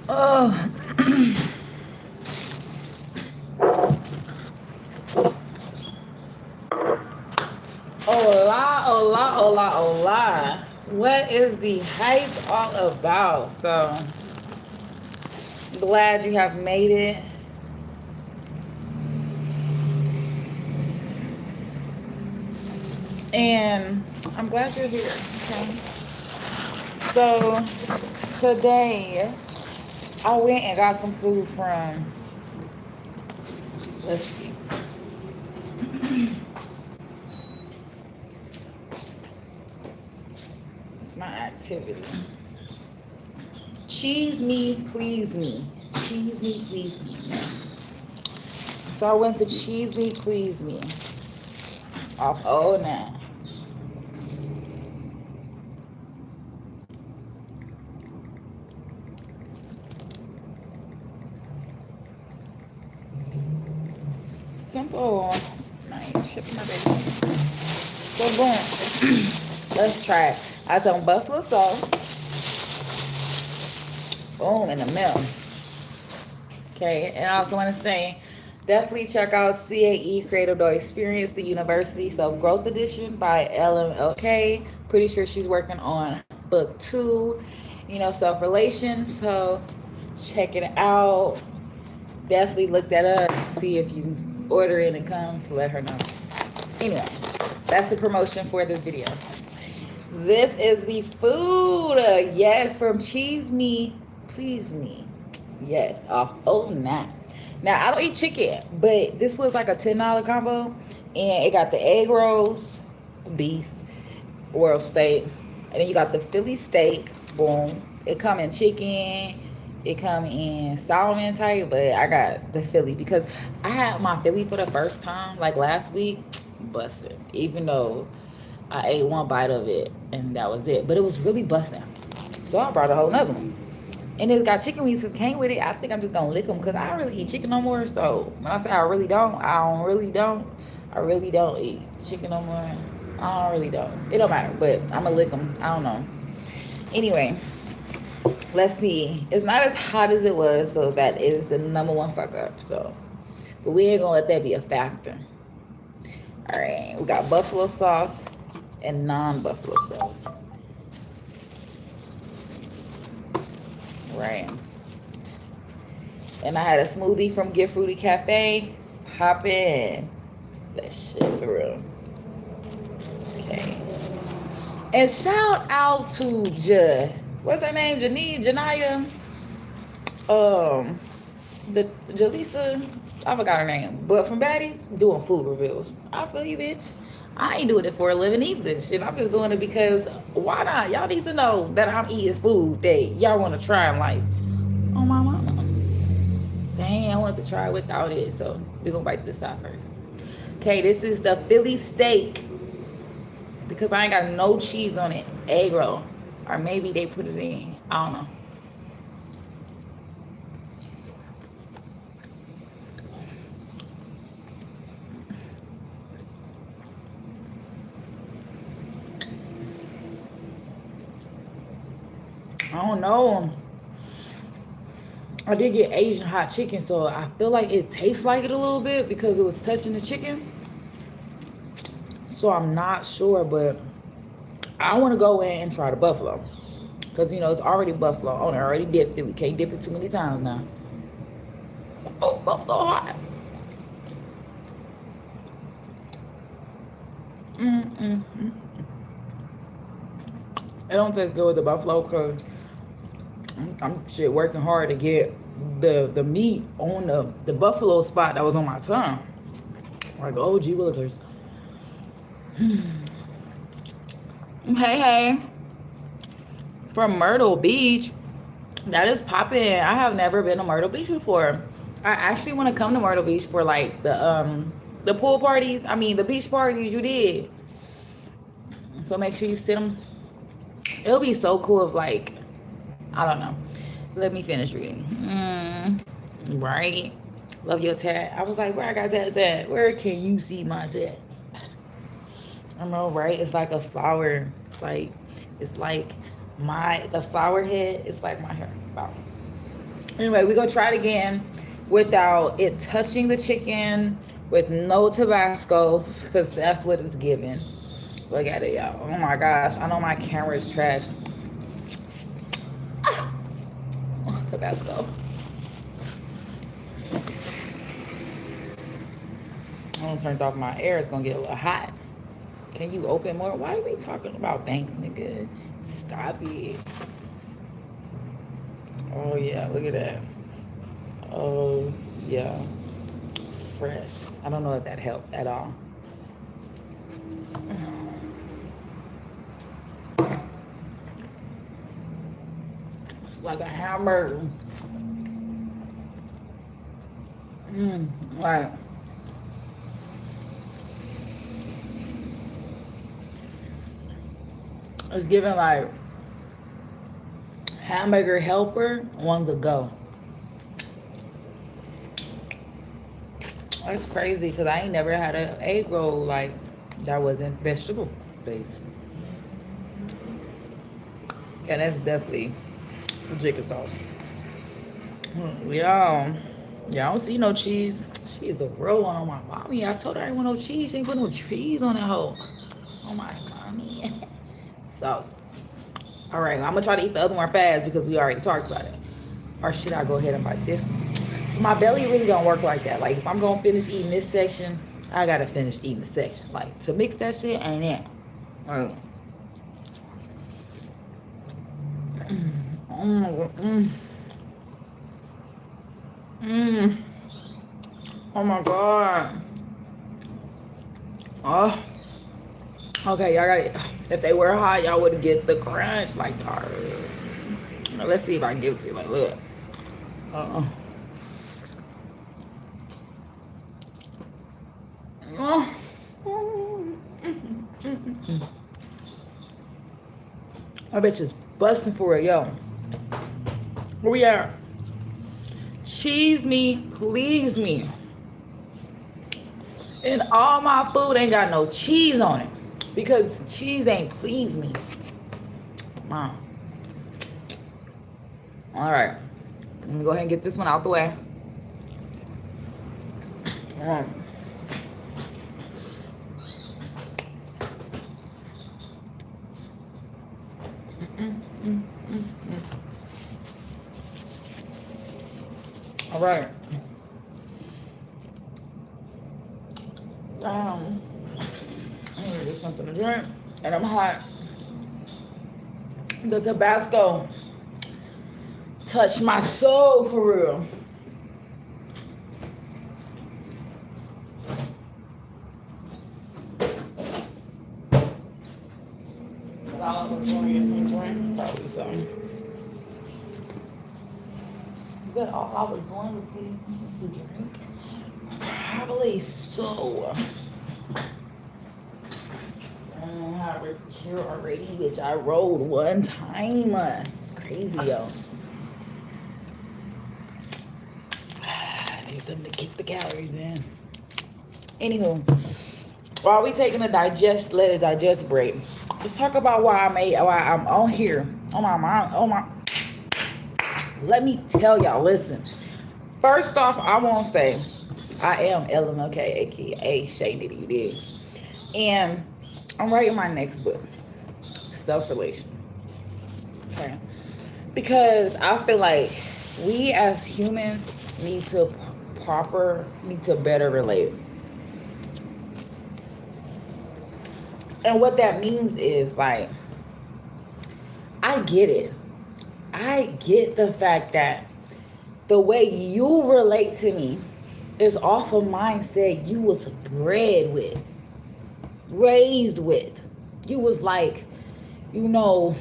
Oh. Hola, hola, hola, hola. What is the hype all about? So glad you have made it. And I'm glad you're here. Okay. So today I went and got some food from, let's see. It's my activity. Cheese me, please me. Cheese me, please me. So I went to Cheese Me, Please Me off Oh Now. Simple. Nice. Ship my baby. So boom. Let's try it. I have some buffalo sauce. Boom, in the middle. Okay, and I also want to say, definitely check out CAE Creative Door Experience, the University Self Growth Edition by LMLK. Pretty sure she's working on book 2, self relations. So check it out. Definitely look that up. See if you order it and it comes. Let her know. Anyway, that's the promotion for this video. This is the food. Yes, from Cheese Me, Please Me. Yes, off Oh Nah. Now I don't eat chicken, but this was like a $10 combo, and it got the egg rolls, beef, world steak, and then you got the Philly steak. Boom. It come in chicken. It come in salmon type, but I got the Philly because I had my Philly for the first time like last week. Busted. Even though I ate one bite of it and that was it, but it was really busting. So I brought a whole nother one. And it's got chicken wings that came with it. I think I'm just gonna lick them because I don't really eat chicken no more. So when I say I really don't eat chicken no more. I don't really don't. It don't matter, but I'm gonna lick them. I don't know. Anyway, let's see. It's not as hot as it was, so that is the number one fuck up. So, but we ain't gonna let that be a factor. All right, we got buffalo sauce and non-buffalo sauce. Right. And I had a smoothie from Get Fruity Cafe. Hop in. That shit for real. Okay. And shout out to what's her name? Janaya. Um, the Jaleesa. I forgot her name. But from Baddies, doing food reviews. I feel you, bitch. I ain't doing it for a living either. Shit, I'm just doing it because why not? Y'all need to know that I'm eating food that y'all want to try in life. Oh my mama. Dang, I want to try it without it. So we're gonna bite this out first. Okay, this is the Philly steak. Because I ain't got no cheese on it. Egg roll. Or maybe they put it in. I don't know. I don't know. I did get Asian hot chicken, so I feel like it tastes like it a little bit because it was touching the chicken. So I'm not sure, but I want to go in and try the buffalo. Because, it's already buffalo on it. I already dipped it. We can't dip it too many times now. Oh, buffalo hot. Mm-mm-mm. It don't taste good with the buffalo because I'm shit working hard to get the meat on the buffalo spot that was on my tongue. Like OG Willikers. Hey, hey. From Myrtle Beach. That is popping. I have never been to Myrtle Beach before. I actually want to come to Myrtle Beach for like the pool parties. I mean the beach parties you did. So make sure you sit them. It'll be so cool if like, I don't know. Let me finish reading. Right. Love your tat. I was like, where I got tats at? Where can you see my tat? I know, right? It's like a flower. It's like the flower head. It's like my hair. Wow. Anyway, we're gonna try it again without it touching the chicken, with no Tabasco, because that's what it's giving. Look at it, y'all. Oh my gosh, I know my camera is trash. Tabasco. I don't turn off my air, it's gonna get a little hot. Can you open more? Why are we talking about banks, nigga? Stop it. Oh yeah, look at that. Oh yeah. Fresh. I don't know if that helped at all. It's like a hamburger. Right. It's giving like hamburger helper on the go. That's crazy because I ain't never had an egg roll like that wasn't vegetable based. Yeah, that's definitely chicken sauce. Y'all don't see no cheese. She is a real one on my mommy. I told her I didn't want no cheese. She ain't put no cheese on that hoe. Oh my mommy. So, all right, I'm gonna try to eat the other one fast because we already talked about it. Or should I go ahead and bite this one? My belly really don't work like that. Like if I'm gonna finish eating this section, I gotta finish eating the section. Like to mix that shit ain't it. Oh my god. Oh. Okay, y'all got it. If they were hot, y'all would get the crunch. Like, let's see if I can give it to you. Like, look. I bet you busting for it, yo. Where we at? Cheese me, please me. And all my food ain't got no cheese on it. Because cheese ain't please me. Mom. All right. Let me go ahead and get this one out the way. All right. I'm gonna get something to drink, and I'm hot. The Tabasco touched my soul for real. I was gonna get some drink, probably some. Is that all I was going was getting something to drink? Probably so. I have a here already, which I rolled one time. It's crazy, yo. I need something to kick the calories in. Anywho, while we taking a let it digest break, let's talk about why I'm on here. Let me tell y'all, listen. First off, I won't say I am LMLK, aka Shae-Nitty, you dig? And I'm writing my next book, self-relation. Okay. Because I feel like we as humans need to better relate. And what that means is like, I get it. I get the fact that the way you relate to me is off a mindset you was bred with, raised with. You was like, you know,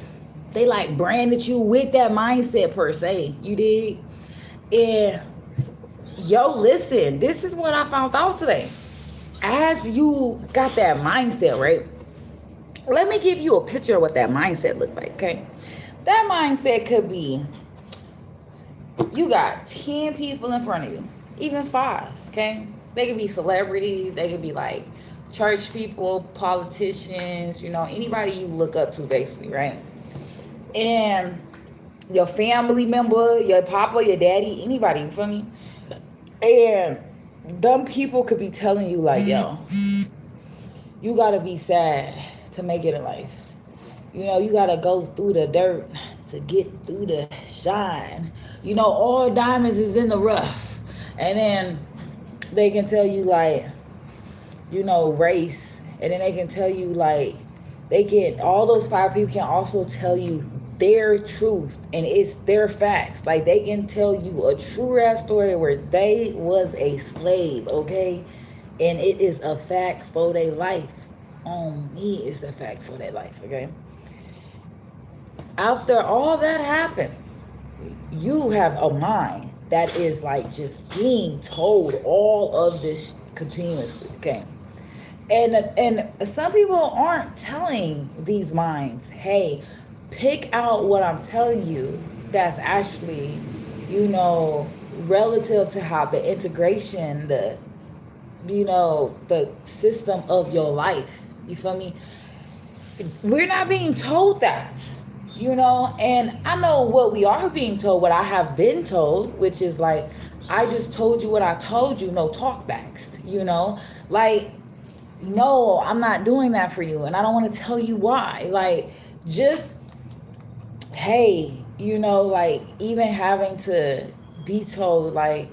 they like branded you with that mindset per se. You did. And yo, listen, this is what I found out today. As you got that mindset, right? Let me give you a picture of what that mindset looked like, okay? That mindset could be, you got 10 people in front of you, even 5, okay? They could be celebrities, they could be like church people, politicians, you know, anybody you look up to basically, right? And your family member, your papa, your daddy, anybody, you feel me? And dumb people could be telling you like, yo, you gotta be sad to make it in life. You know, you gotta go through the dirt to get through the shine. You know, all diamonds is in the rough. And then they can tell you like, you know, race. And then they can tell you like, they can, all those five people can also tell you their truth and it's their facts. Like they can tell you a true ass story where they was a slave, okay? And it is a fact for their life. On me, it's a fact for their life, okay? After all that happens, you have a mind that is like just being told all of this continuously, okay? And some people aren't telling these minds, hey, pick out what I'm telling you that's actually, you know, relative to how the integration, the, you know, the system of your life, you feel me? We're not being told that, you know. And I know what we are being told, what I have been told, which is like, I just told you what I told you, no talkbacks, you know. Like, no, I'm not doing that for you, and I don't want to tell you why. Like, just, hey, you know, like, even having to be told like,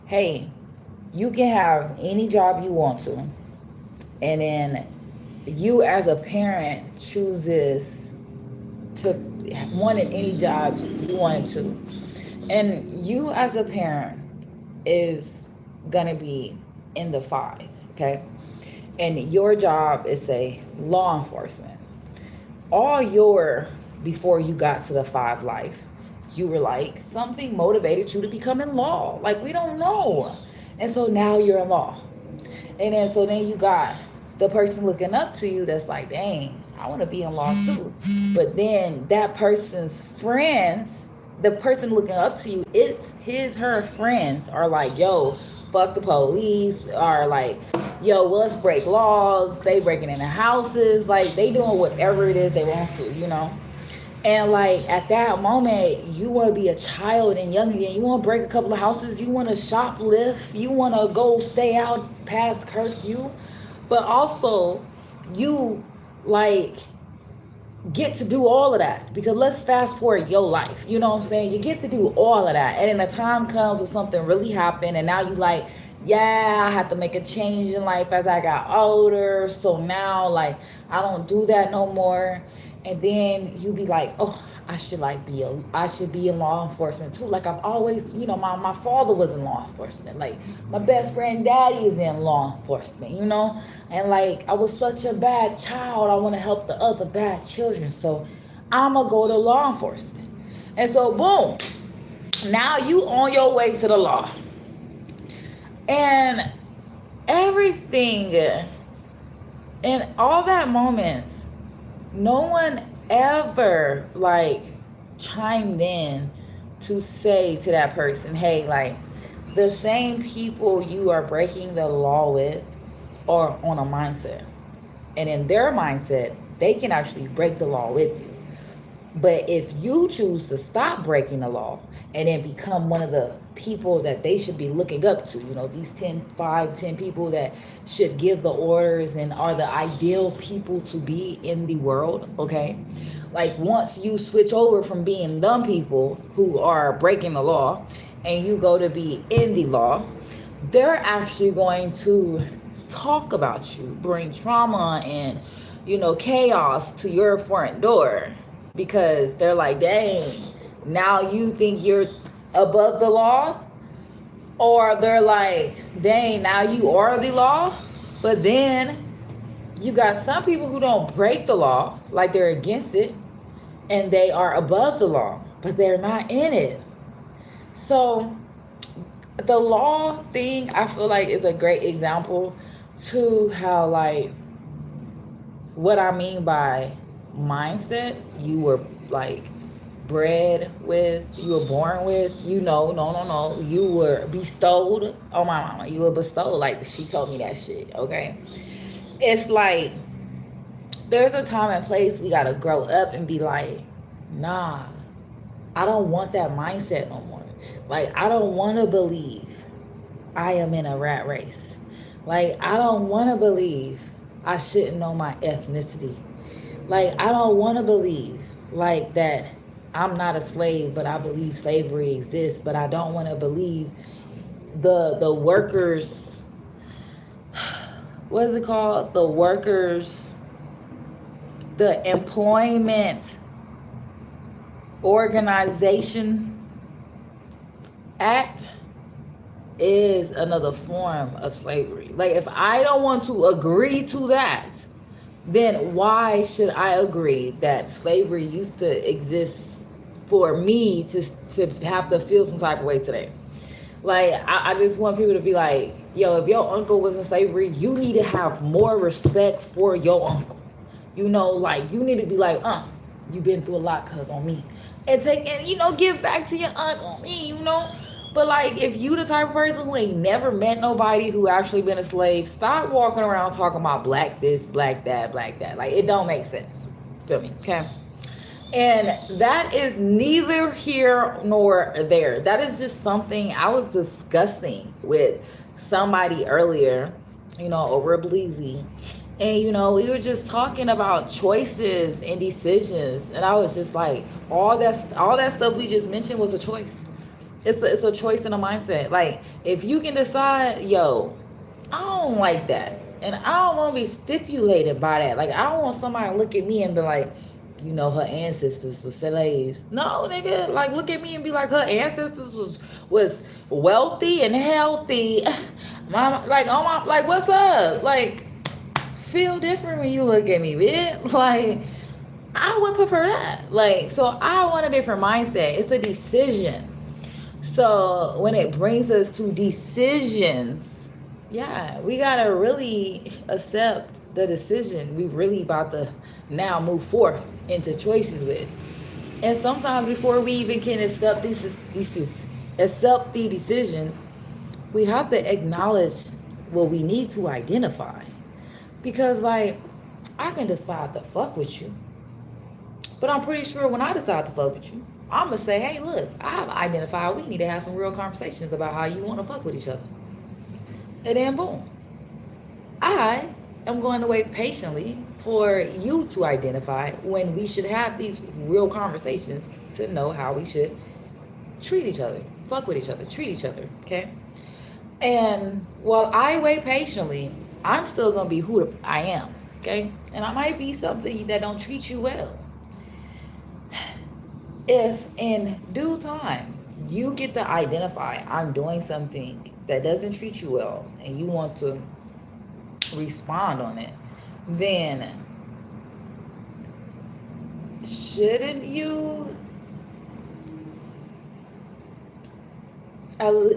hey, you can have any job you want to, and then you as a parent chooses to wanted any job you wanted to, and you as a parent is gonna be in the five, okay? And your job is, say, law enforcement. All your, before you got to the five life, you were like, something motivated you to become in law. Like, we don't know. And so now you're in law. And then so then you got the person looking up to you that's like, dang, I want to be in law too. But then that person's friends, the person looking up to you, it's her friends are like, yo, fuck the police, are like, yo, well, let's break laws. They breaking into houses, like they doing whatever it is they want to, you know. And like at that moment, you want to be a child and young again. You want to break a couple of houses. You want to shoplift. You want to go stay out past curfew. But also, you like get to do all of that, because let's fast forward your life. You know what I'm saying? You get to do all of that, and then the time comes when something really happened, and now you like, yeah, I have to make a change in life as I got older. So now like I don't do that no more. And then you be like, oh, I should be in law enforcement too. Like I've always, you know, my father was in law enforcement. Like my best friend daddy is in law enforcement, you know? And like I was such a bad child. I want to help the other bad children. So I'ma go to law enforcement. And so boom, now you on your way to the law. And everything in all that moments, no one ever like chimed in to say to that person, hey, like the same people you are breaking the law with are on a mindset, and in their mindset they can actually break the law with you. But if you choose to stop breaking the law and then become one of the people that they should be looking up to, you know, these 10 people that should give the orders and are the ideal people to be in the world, okay? Like once you switch over from being dumb people who are breaking the law and you go to be in the law, they're actually going to talk about you, bring trauma and, you know, chaos to your front door, because they're like, dang, now you think you're above the law? Or they're like, dang, now you are the law? But then you got some people who don't break the law, like they're against it, and they are above the law, but they're not in it. So the law thing, I feel like, is a great example to how, like, what I mean by mindset, you were like bred with, you were born with, you know, no, you were bestowed. Oh my mama, you were bestowed. Like she told me that shit, okay? It's like there's a time and place we gotta grow up and be like, nah, I don't want that mindset no more. Like, I don't want to believe I am in a rat race. Like, I don't want to believe I shouldn't know my ethnicity. Like, I don't want to believe like that I'm not a slave, but I believe slavery exists. But I don't want to believe the workers, what is it called? The workers, the employment organization act is another form of slavery. Like, if I don't want to agree to that, then why should I agree that slavery used to exist for me to have to feel some type of way today? Like, I just want people to be like, yo, if your uncle was in slavery, you need to have more respect for your uncle. You know, like, you need to be like, you been through a lot, cuz, on me. And take, and, give back to your aunt on me, But, like, if you the type of person who ain't never met nobody who actually been a slave, stop walking around talking about black this, black that, black that. Like, it don't make sense. Feel me? Okay? And that is neither here nor there. That is just something I was discussing with somebody earlier, over a bleezy. And, we were just talking about choices and decisions. And I was just like, all that stuff we just mentioned was a choice. It's a choice and a mindset. Like, if you can decide, yo, I don't like that. And I don't want to be stipulated by that. Like, I don't want somebody to look at me and be like, her ancestors were slaves. No, nigga, like, look at me and be like, her ancestors was wealthy and healthy. Like, what's up? Like, feel different when you look at me, bitch. Like, I would prefer that. Like, so I want a different mindset. It's a decision. So when it brings us to decisions, yeah, we gotta really accept the decision we really about to now move forth into choices with. And sometimes before we even can accept accept the decision, we have to acknowledge what we need to identify. Because, like, I can decide to fuck with you, but I'm pretty sure when I decide to fuck with you, I'm gonna say, hey, look, I've identified we need to have some real conversations about how you want to fuck with each other. And then boom, I am going to wait patiently for you to identify when we should have these real conversations to know how we should treat each other, fuck with each other, treat each other, okay? And while I wait patiently, I'm still gonna be who I am, okay? And I might be something that don't treat you well. If in due time you get to identify I'm doing something that doesn't treat you well and you want to respond on it, then shouldn't you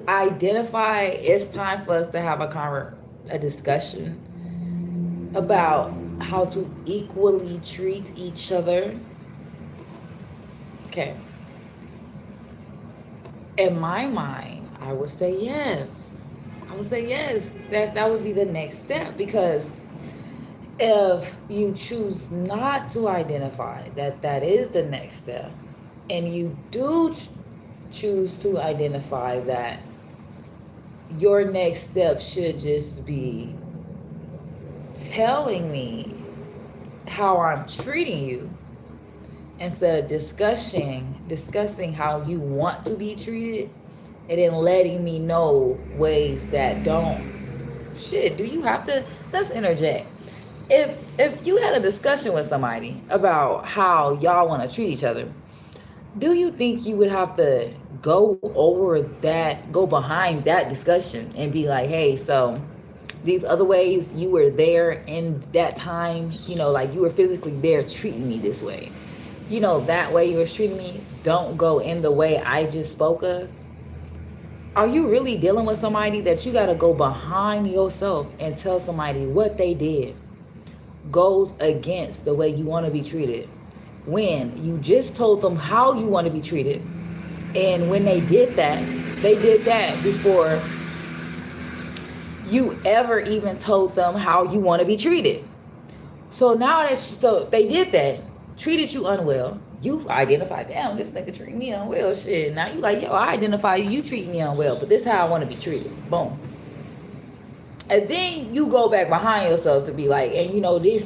identify it's time for us to have a discussion about how to equally treat each other? Okay. In my mind, I would say yes. That would be the next step, because if you choose not to identify that is the next step, and you do choose to identify that your next step should just be telling me how I'm treating you, instead of discussing how you want to be treated, and then letting me know ways that don't. Shit, do you have to? Let's interject. If you had a discussion with somebody about how y'all want to treat each other, do you think you would have to go behind that discussion and be like, hey, so these other ways you were there in that time, like you were physically there treating me this way, that way you were treating me, don't go in the way I just spoke of? Are you really dealing with somebody that you got to go behind yourself and tell somebody what they did goes against the way you want to be treated, when you just told them how you want to be treated? And when they did that before you ever even told them how you want to be treated. So now so they did that, treated you unwell, You identify, damn, this nigga treat me unwell. Shit. Now you like, yo, I identify you, you treat me unwell, but this is how I want to be treated. Boom. And then you go back behind yourself to be like, and you know, this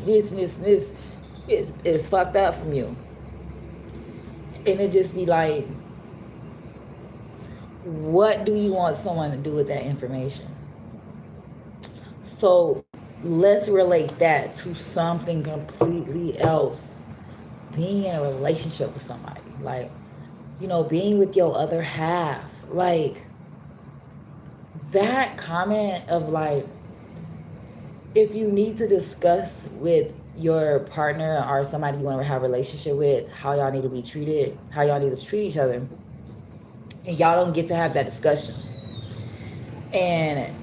is fucked up from you. And it just be like, what do you want someone to do with that information? So let's relate that to something completely else. Being in a relationship with somebody, like, you know, being with your other half, like that comment of like, if you need to discuss with your partner or somebody you want to have a relationship with how y'all need to be treated, how y'all need to treat each other, and y'all don't get to have that discussion, and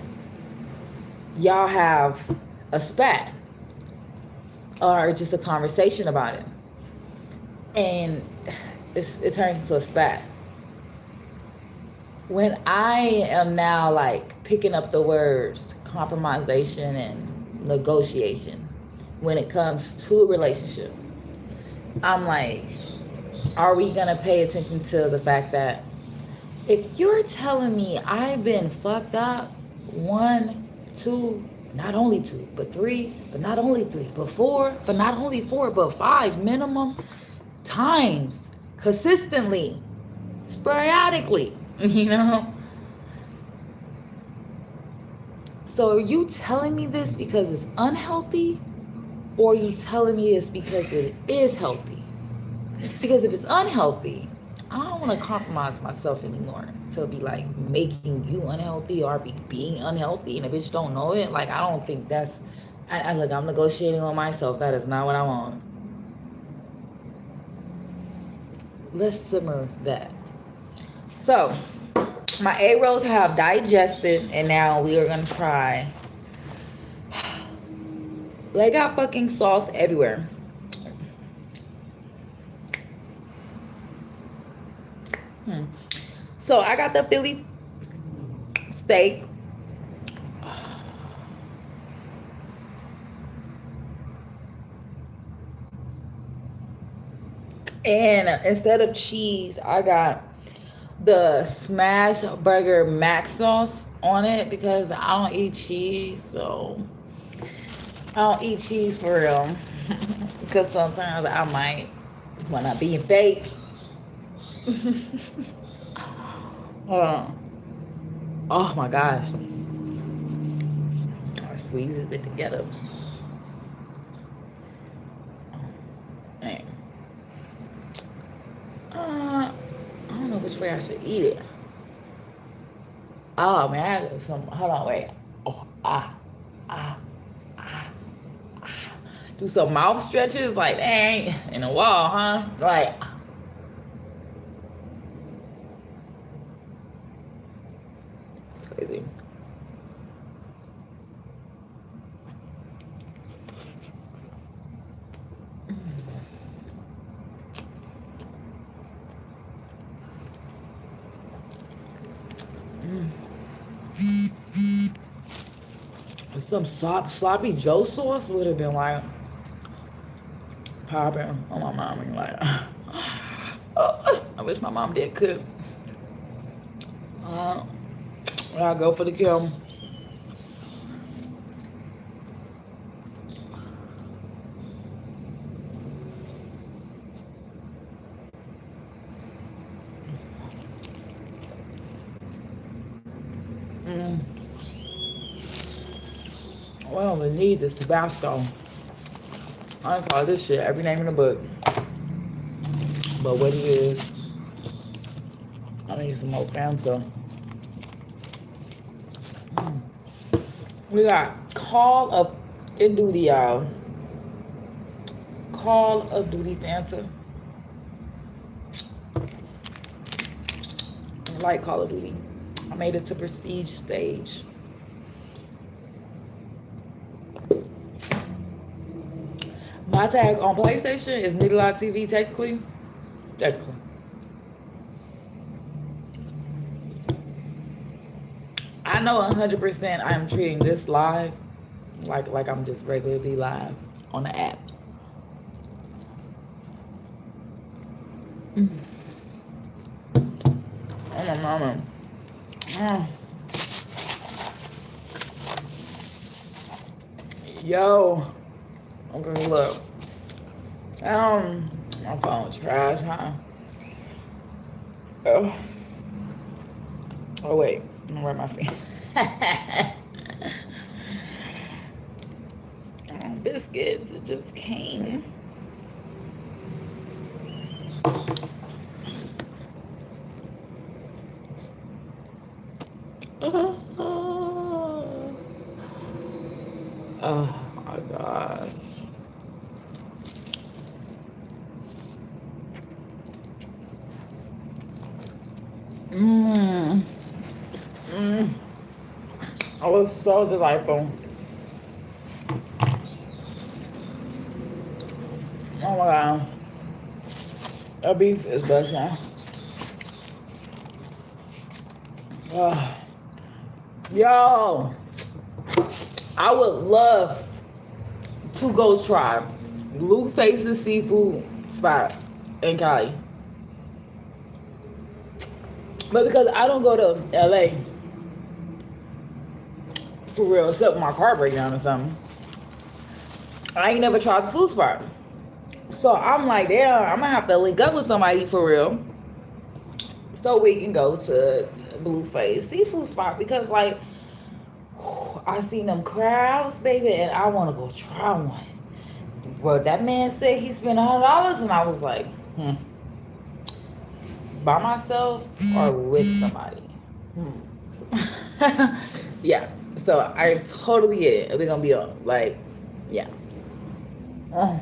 y'all have a spat or just a conversation about it, and it turns into a spat. When I am now like picking up the words compromisation and negotiation when it comes to a relationship, I'm like, are we gonna pay attention to the fact that if you're telling me I've been fucked up 1, 2, not only 2, but 3, but not only 3, but 4, but not only 4, but 5 minimum times, consistently, sporadically, you know? So are you telling me this because it's unhealthy, or are you telling me this because it is healthy? Because if it's unhealthy, I don't want to compromise myself anymore to be like making you unhealthy or be being unhealthy, and a bitch don't know it. Like, I don't think that's, look, I'm negotiating on myself. That is not what I want. Let's simmer that. So my egg rolls have digested, and now we are gonna try. They got fucking sauce everywhere. So I got the Philly steak. And instead of cheese, I got the smash burger mac sauce on it because I don't eat cheese. So I don't eat cheese for real. Because sometimes I might, when I'm being fake. Oh my gosh. I squeeze this bit together. Man. I don't know which way I should eat it. Oh man, I got some. Hold on, wait. Oh, do some mouth stretches like dang in a wall, huh? Like. It's crazy. Some sloppy Joe sauce would have been like popping on my mom and like, I wish my mom did cook. I'll go for the kill. Well, we need this Tabasco. I call this shit every name in the book. But what it is, I need some more Fanta. We got Call of Duty, y'all. Call of Duty Fanta. I like Call of Duty. I made it to prestige stage. My tag on PlayStation is NittyLiveTv technically. I know 100% I'm treating this live like I'm just regularly live on the app. Yo, okay, look. My phone trash, huh? Oh wait, I'm gonna wear my feet. Biscuits, it just came. Oh my gosh. It was so delightful. Oh my god. That beef is best now. Yo, I would love to go try Blueface's seafood spot in Cali. But because I don't go to LA for real, except my car break down or something, I ain't never tried the food spot. So I'm like, damn, I'm gonna have to link up with somebody for real so we can go to Blueface seafood spot, because like I seen them crabs, baby, and I want to go try one. Well, that man said he spent $100, and I was like, by myself or with somebody? Yeah, so I totally get it. We're gonna be on, like, yeah. Oh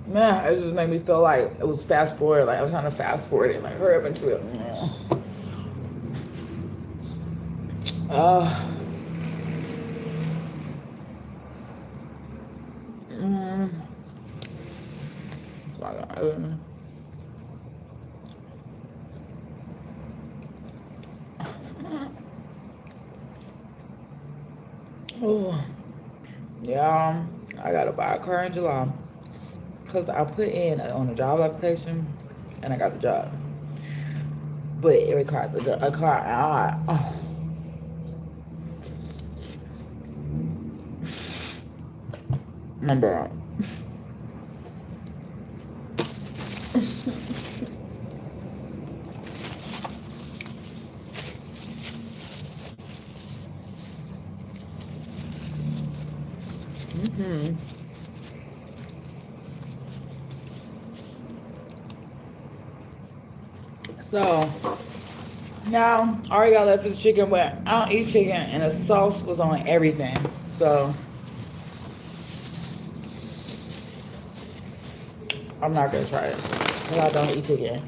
man, it just made me feel like it was fast forward. Like I was trying to fast forward it, like hurry up into it. Oh, yeah, I gotta buy a car in July because I put in on a job application and I got the job, but it requires a car. My bad. So now I already got left this chicken, but I don't eat chicken, and the sauce was on everything. So I'm not gonna try it because I don't eat chicken.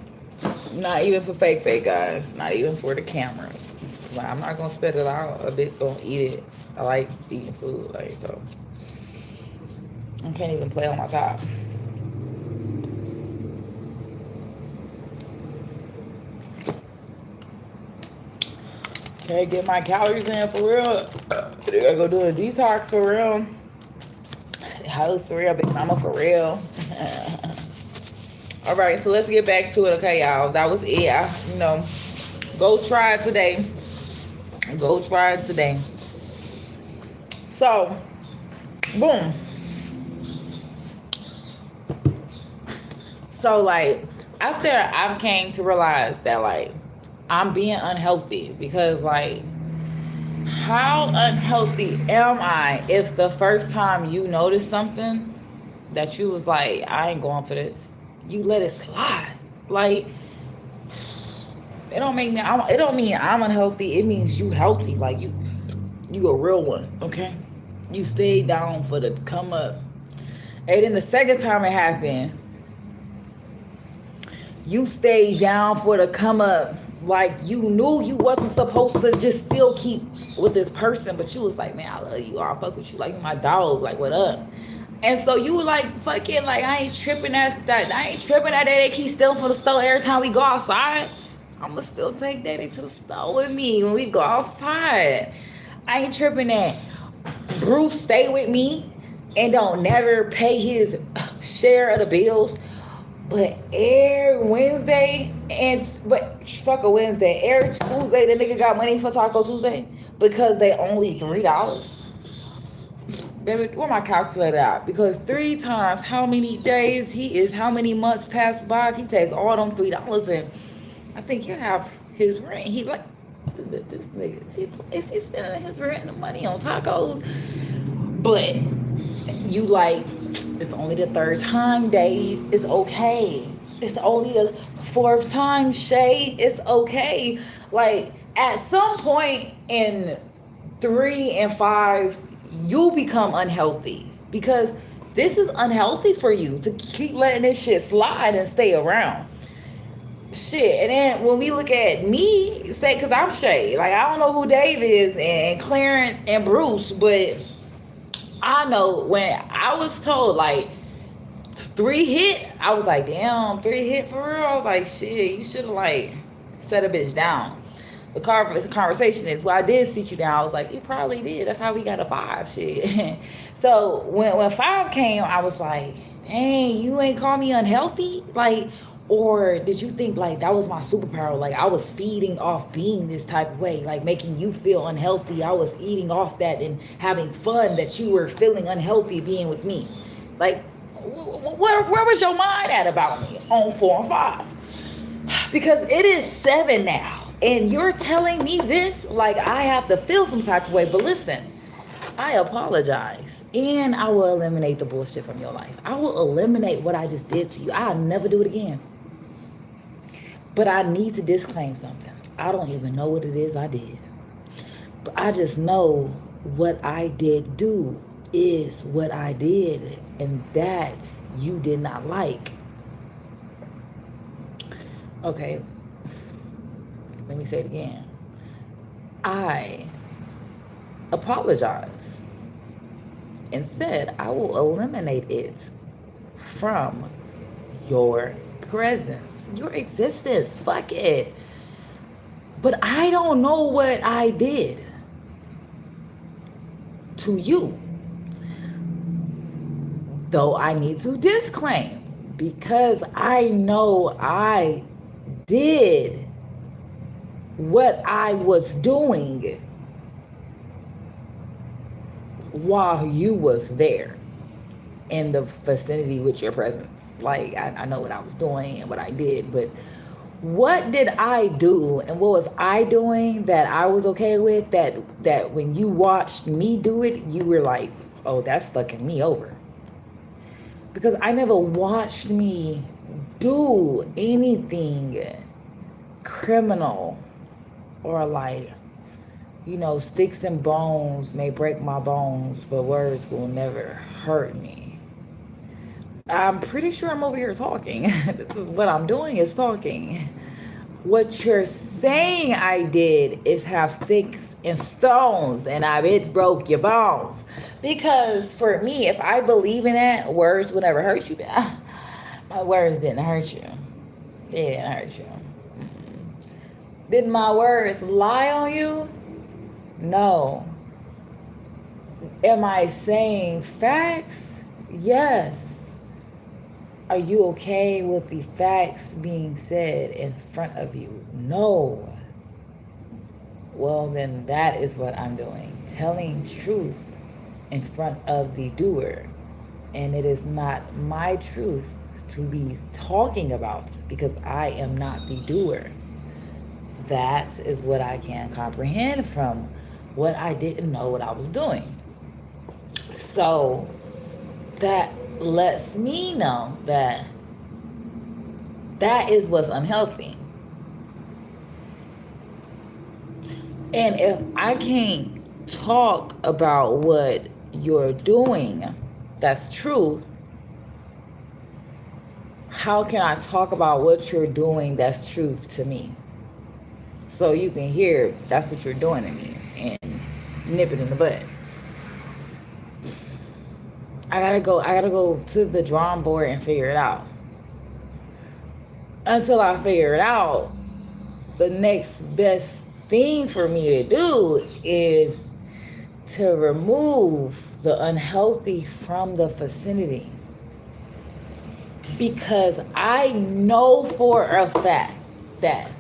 Not even for fake guys. Not even for the cameras. Like, I'm not gonna spit it out. A bit gonna eat it. I like eating food, like, so I can't even play on my top. Okay, get my calories in for real. I gotta go do a detox for real. House for real, big mama for real. All right, so let's get back to it, okay, y'all? That was it. Go try it today. Go try it today. So, boom. So, like, after I've came to realize that, like, I'm being unhealthy because, like, how unhealthy am I if the first time you notice something that you was like, I ain't going for this, you let it slide? Like, it don't mean I'm unhealthy. It means you healthy. Like, you a real one, okay? You stayed down for the come up. And then the second time it happened, you stayed down for the come up. Like, you knew you wasn't supposed to just still keep with this person, but you was like, man, I love you. I'll fuck with you. Like, you my dog. Like, what up? And so you were like, fuck it. Like, I ain't tripping that they keep stealing from the store every time we go outside. I'ma still take daddy to the store with me when we go outside. I ain't tripping that Bruce stay with me and don't never pay his share of the bills. But every Wednesday but fuck a Wednesday, every Tuesday the nigga got money for Taco Tuesday because they only $3. Baby, where my calculator out? Because 3 times how many days he is, how many months pass by if he take all them $3 and I think he'll have his rent. He like this nigga. Is he spending his rent and money on tacos? But you like, it's only the 3rd time, Dave. It's okay. It's only the 4th time, Shae. It's okay. Like at some point in 3 and 5, you become unhealthy because this is unhealthy for you to keep letting this shit slide and stay around. Shit, and then when we look at me, say, because I'm Shae, like I don't know who Dave is and Clarence and Bruce, but I know when I was told like 3 hit, I was like, damn, 3 hit for real. I was like, shit, you should have like set a bitch down. The conversation is, well, I did sit you down. I was like, you probably did. That's how we got a 5, shit. So when 5 came, I was like, dang, you ain't call me unhealthy? Like, or did you think like that was my superpower? Like I was feeding off being this type of way, like making you feel unhealthy. I was eating off that and having fun that you were feeling unhealthy being with me. Like, where was your mind at about me on 4 and 5? Because it is 7 now. And you're telling me this, like I have to feel some type of way. But listen, I apologize. And I will eliminate the bullshit from your life. I will eliminate what I just did to you. I'll never do it again. But I need to disclaim something. I don't even know what it is I did. But I just know what I did do is what I did. And that you did not like. Okay. Let me say it again. I apologize and said I will eliminate it from your presence, your existence. Fuck it. But I don't know what I did to you. Though I need to disclaim because I know I did what I was doing while you was there in the vicinity with your presence. Like I know what I was doing and what I did, but what did I do and what was I doing that I was okay with, that when you watched me do it, you were like, oh, that's fucking me over? Because I never watched me do anything criminal or like, you know, sticks and bones may break my bones, but words will never hurt me. I'm pretty sure I'm over here talking. This is what I'm doing, is talking. What you're saying I did is have sticks and stones and it broke your bones. Because for me, if I believe in that, words will never hurt you. My words didn't hurt you. They didn't hurt you. Did my words lie on you? No. Am I saying facts? Yes. Are you okay with the facts being said in front of you? No. Well, then that is what I'm doing. Telling truth in front of the doer. And it is not my truth to be talking about because I am not the doer. That is what I can comprehend from what I didn't know what I was doing. So that lets me know that that is what's unhealthy. And if I can't talk about what you're doing that's true, how can I talk about what you're doing that's truth to me? So you can hear that's what you're doing to me and nip it in the butt. I gotta go to the drawing board and figure it out. Until I figure it out, the next best thing for me to do is to remove the unhealthy from the vicinity. Because I know for a fact that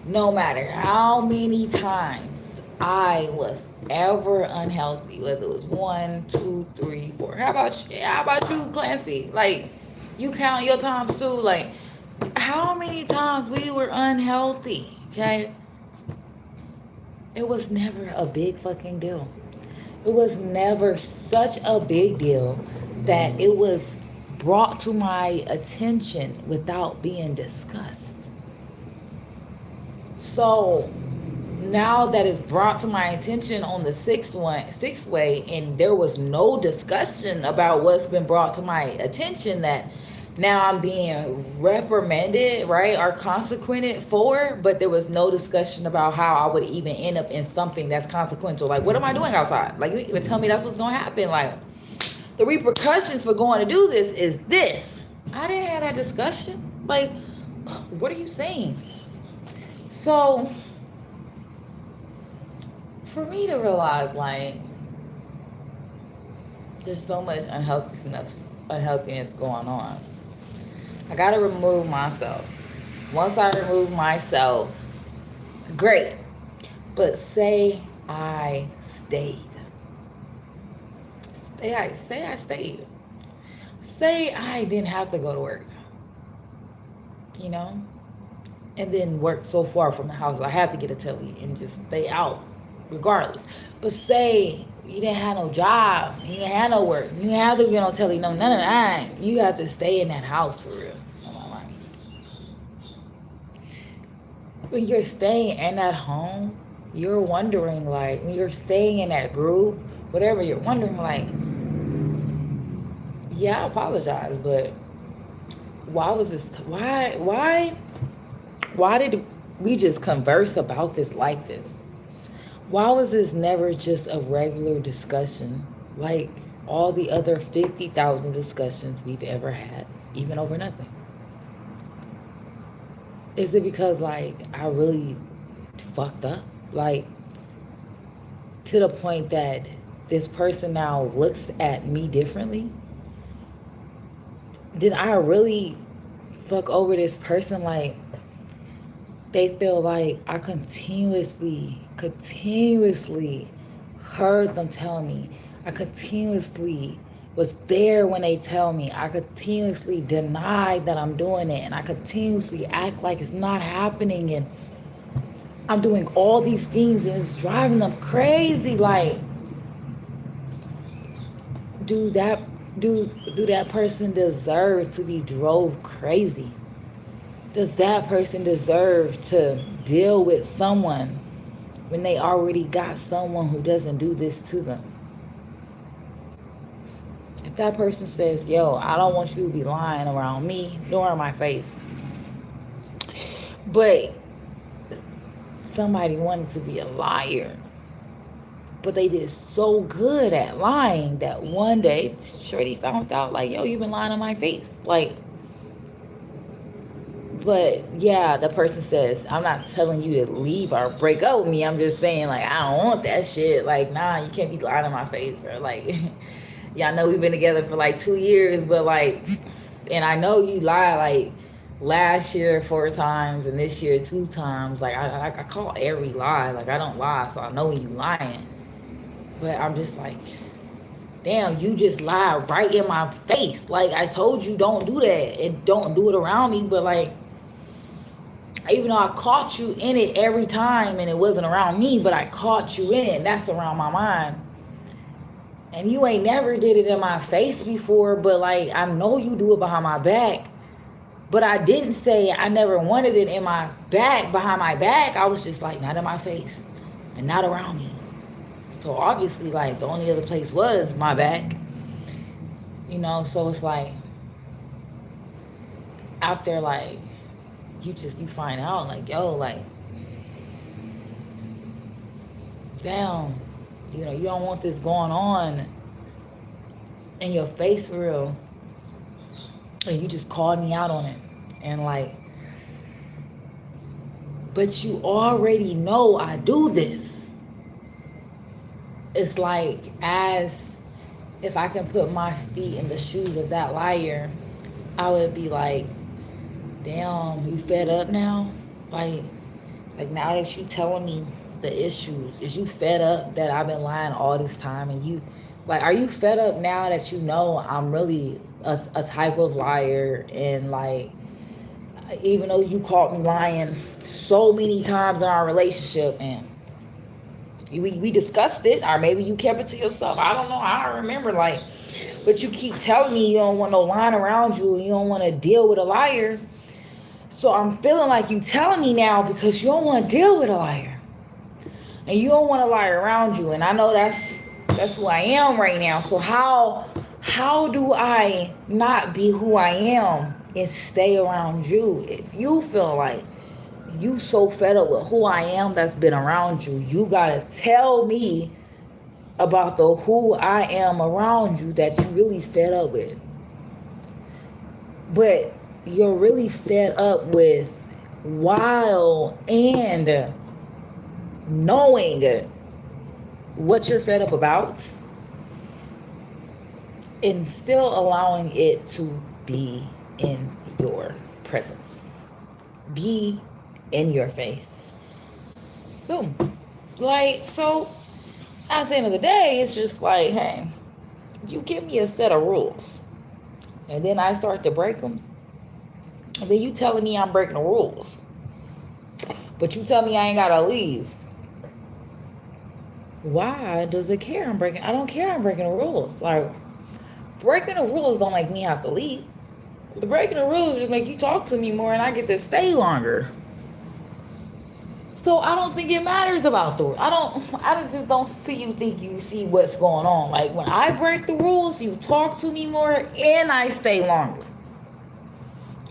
no matter how many times I was ever unhealthy, whether it was 1, 2, 3, 4. How about you, Clancy? Like, you count your times too. Like, how many times we were unhealthy? Okay, it was never a big fucking deal. It was never such a big deal that it was brought to my attention without being discussed. So now that it's brought to my attention on the sixth way, and there was no discussion about what's been brought to my attention, that now I'm being reprimanded, right, or consequented for, but there was no discussion about how I would even end up in something that's consequential. Like, what am I doing outside? Like, you even tell me that's what's gonna happen. Like, the repercussions for going to do this is this. I didn't have that discussion. Like, what are you saying? So for me to realize, like, there's so much unhealthiness going on, I gotta remove myself. Once I remove myself, great. But say I stayed. Say I stayed. Say I didn't have to go to work, you know, and then work so far from the house I had to get a telly and just stay out regardless. But say you didn't have no job, you didn't have no work, you didn't have to get on telly, no, none of that. You have to stay in that house for real. When you're staying in that home, you're wondering, like, when you're staying in that group, whatever, you're wondering, like, yeah, I apologize, but why was this, why did we just converse about this like this? Why was this never just a regular discussion like all the other 50,000 discussions we've ever had, even over nothing? Is it because, like, I really fucked up? Like, to the point that this person now looks at me differently? Did I really fuck over this person? Like, they feel like I continuously heard them tell me. I continuously was there when they tell me. I continuously deny that I'm doing it, and I continuously act like it's not happening, and I'm doing all these things, and it's driving them crazy. Like, do that person deserve to be drove crazy? Does that person deserve to deal with someone when they already got someone who doesn't do this to them? If that person says, yo, I don't want you to be lying around me nor in my face, but somebody wanted to be a liar, but they did so good at lying that one day Shorty found out, like, yo, you've been lying in my face. Like, but yeah, the person says, I'm not telling you to leave or break up with me. I'm just saying, like, I don't want that shit. Like, nah, you can't be lying in my face, bro. Like, yeah, I know we've been together for like 2 years, but like, and I know you lie, like, last year 4 times and this year 2 times. Like, I call every lie. Like, I don't lie, so I know when you lying. But I'm just like, damn, you just lied right in my face. Like, I told you don't do that and don't do it around me. But like, even though I caught you in it every time and it wasn't around me, but I caught you in it, and that's around my mind. And you ain't never did it in my face before, but like, I know you do it behind my back. But I didn't say I never wanted it in my back, behind my back. I was just like, not in my face and not around me. So obviously, like, the only other place was my back. You know, so it's like, after, like, you find out, like, yo, like, damn, you know, you don't want this going on in your face for real. And you just called me out on it. And like, but you already know I do this. it's like, as if I can put my feet in the shoes of that liar, I would be like, damn, you fed up now? Like now that you telling me the issues, is you fed up that I've been lying all this time? And you, like, are you fed up now that you know I'm really a type of liar? And like, even though you caught me lying so many times in our relationship, and we discussed it, or maybe you kept it to yourself, I don't know, I don't remember, like, but you keep telling me you don't want no lying around you, and you don't want to deal with a liar. So I'm feeling like you telling me now because you don't want to deal with a liar, and you don't want to lie around you. And I know that's who I am right now. So how do I not be who I am and stay around you? If you feel like you so fed up with who I am that's been around you, you gotta tell me about the who I am around you that you really fed up with. But you're really fed up with while and knowing what you're fed up about, and still allowing it to be in your presence, be in your face. Boom. Like, so at the end of the day, it's just like, hey, if you give me a set of rules and then I start to break them, and then you telling me I'm breaking the rules, but you tell me I ain't gotta leave. Why does it care I'm breaking? I don't care I'm breaking the rules. Like, breaking the rules don't make me have to leave. The breaking the rules just make you talk to me more and I get to stay longer. So I don't think it matters about the rules. I just don't see you think you see what's going on. Like, when I break the rules, you talk to me more and I stay longer.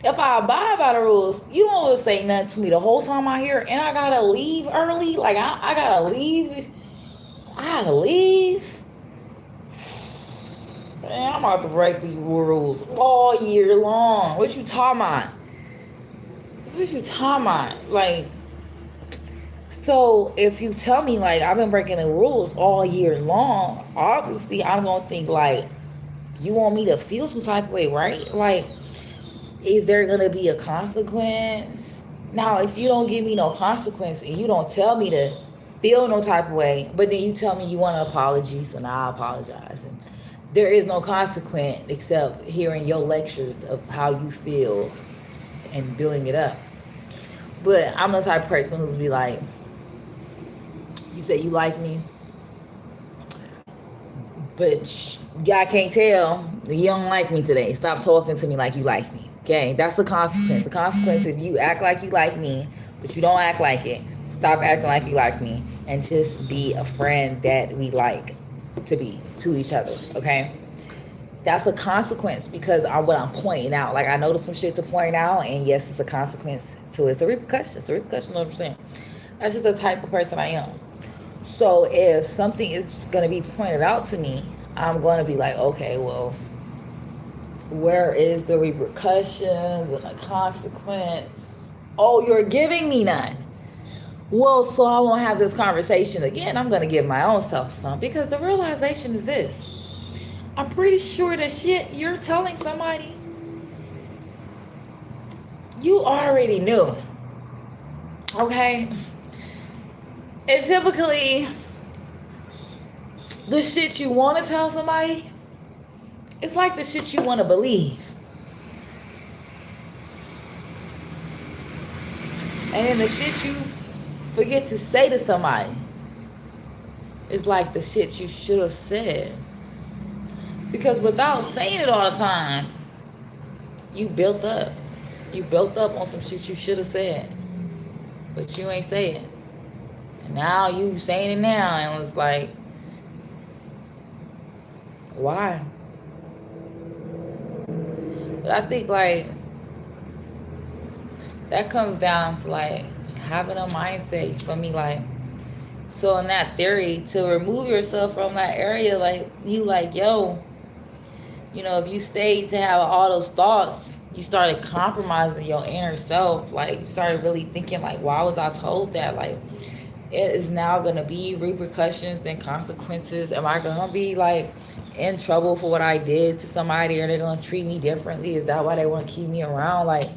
If I abide by the rules, you don't say nothing to me the whole time I here, and I gotta leave early. Like, I gotta leave. I gotta leave. Man, I'm about to break these rules all year long. What you talking about? What you talking about? Like, so if you tell me, like, I've been breaking the rules all year long, obviously I'm gonna think, like, you want me to feel some type of way, right? Like, is there gonna be a consequence? Now, if you don't give me no consequence and you don't tell me to feel no type of way, but then you tell me you want an apology, so now I apologize. And there is no consequence except hearing your lectures of how you feel and building it up. But I'm the type of person who's be like, you say you like me, but I can't tell you don't like me today. Stop talking to me like you like me. Okay, that's the consequence. The consequence, if you act like you like me, but you don't act like it, stop acting like you like me and just be a friend that we like to be to each other, okay? That's a consequence because what I'm pointing out. Like, I noticed some shit to point out, and yes, it's a consequence to it. It's a repercussion. It's a repercussion, you know what I'm saying? That's just the type of person I am. So if something is going to be pointed out to me, I'm going to be like, okay, well, where is the repercussions and the consequence? Oh, you're giving me none. Well, so I won't have this conversation again. I'm going to give my own self some, because the realization is this. I'm pretty sure the shit you're telling somebody, you already knew. Okay? And typically, the shit you want to tell somebody, it's like the shit you want to believe. And then the shit you forget to say to somebody, it's like the shit you should have said. Because without saying it all the time, you built up. You built up on some shit you should have said. But you ain't say it. And now you saying it now, and it's like, why? But I think, like, that comes down to, like, having a mindset, you feel me? Like, so in that theory, to remove yourself from that area, like, you like, yo, you know, if you stayed to have all those thoughts, you started compromising your inner self. Like, you started really thinking, like, why was I told that? Like, it is now gonna be repercussions and consequences. Am I gonna be like in trouble for what I did to somebody? Are they gonna treat me differently? Is that why they want to keep me around? Like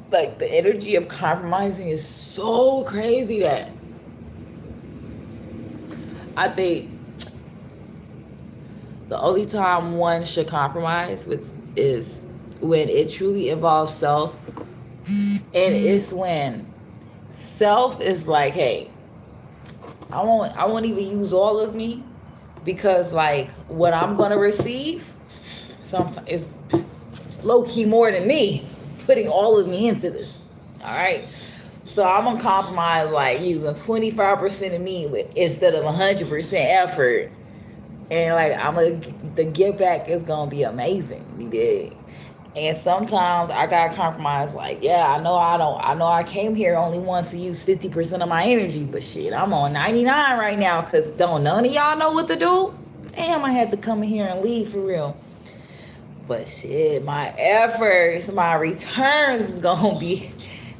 the energy of compromising is so crazy that I think the only time one should compromise with is when it truly involves self, and it's when self is like, hey, I won't even use all of me, because like what I'm gonna receive sometimes is low key more than me putting all of me into this. All right. So I'm gonna compromise like using 25% of me with instead of 100% effort, and like the give back is gonna be amazing. You dig? And sometimes I gotta compromise. Like, yeah, I know I came here only want to use 50% of my energy, but shit, I'm on 99 right now because don't none of y'all know what to do. Damn, I had to come in here and leave for real. But shit, my efforts, my returns is gonna be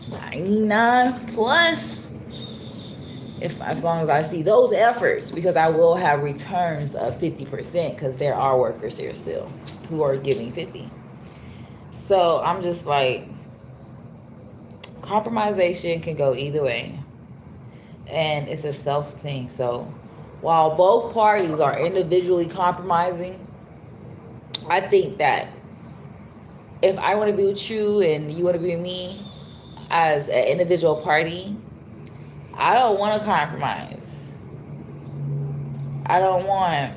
99 plus. If as long as I see those efforts, because I will have returns of 50%, because there are workers here still who are giving 50. So I'm just like, compromisation can go either way, and it's a self thing. So while both parties are individually compromising, I think that if I want to be with you and you want to be with me as an individual party, I don't want to compromise. I don't want,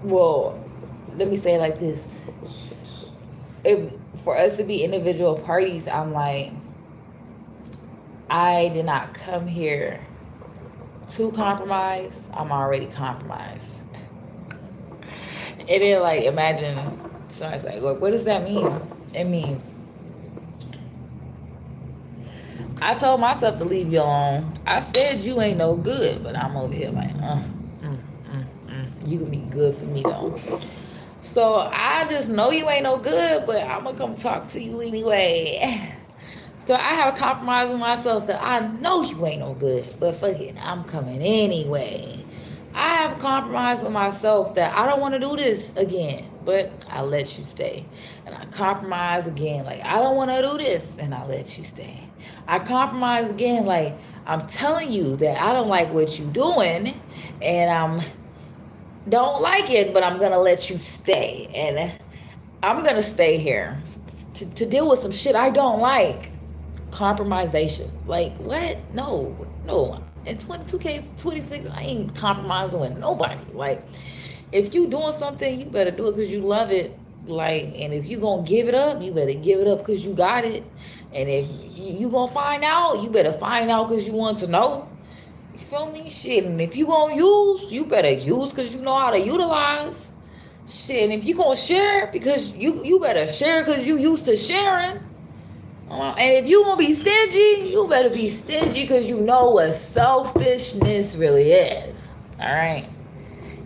well, let me say it like this. If for us to be individual parties, I'm like, I did not come here to compromise. I'm already compromised. And then like imagine somebody's like, what does that mean? It means I told myself to leave you alone. I said you ain't no good, but I'm over here like, you can be good for me though. So I just know you ain't no good, but I'm gonna come talk to you anyway. So I have a compromise with myself that I know you ain't no good, but fuck it, I'm coming anyway. I have a compromise with myself that I don't want to do this again, but I let you stay. And I compromise again, like I don't want to do this, and I let you stay. I compromise again, like I'm telling you that I don't like what you doing, and don't like it, but I'm gonna let you stay, and I'm gonna stay here to deal with some shit I don't like. Compromisation, like what? No. In 22K, 26, I ain't compromising with nobody. Like, if you doing something, you better do it because you love it. Like, and if you gonna give it up, you better give it up because you got it. And if you gonna find out, you better find out because you want to know. You feel me? Shit. And if you gonna use, you better use because you know how to utilize. Shit. And if you gonna share, because you better share because you used to sharing. And if you gonna be stingy, you better be stingy because you know what selfishness really is. All right.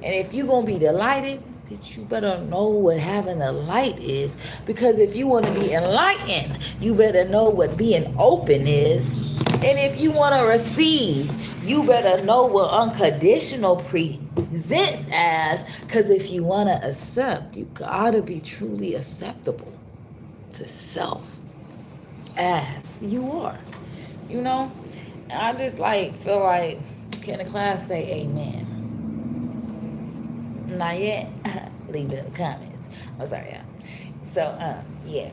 And if you gonna be delighted, bitch, you better know what having a light is. Because if you want to be enlightened, you better know what being open is. And if you want to receive, you better know what unconditional presents as. Because if you want to accept, you gotta be truly acceptable to self as you are, you know. And I just like feel like, can the class say amen? Not yet. Leave it in the comments. I'm sorry, yeah. So yeah,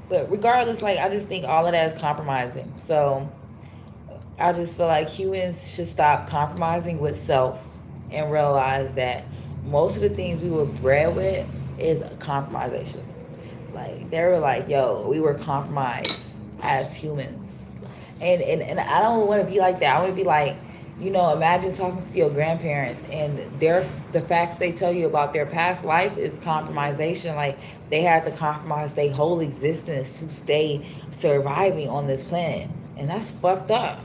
but regardless, like I just think all of that is compromising. So I just feel like humans should stop compromising with self and realize that most of the things we were bred with is compromisation. Like they were like, yo, we were compromised as humans. And I don't want to be like that. I want to be like, you know, imagine talking to your grandparents and the facts they tell you about their past life is compromisation. Like they had to compromise their whole existence to stay surviving on this planet. And that's fucked up,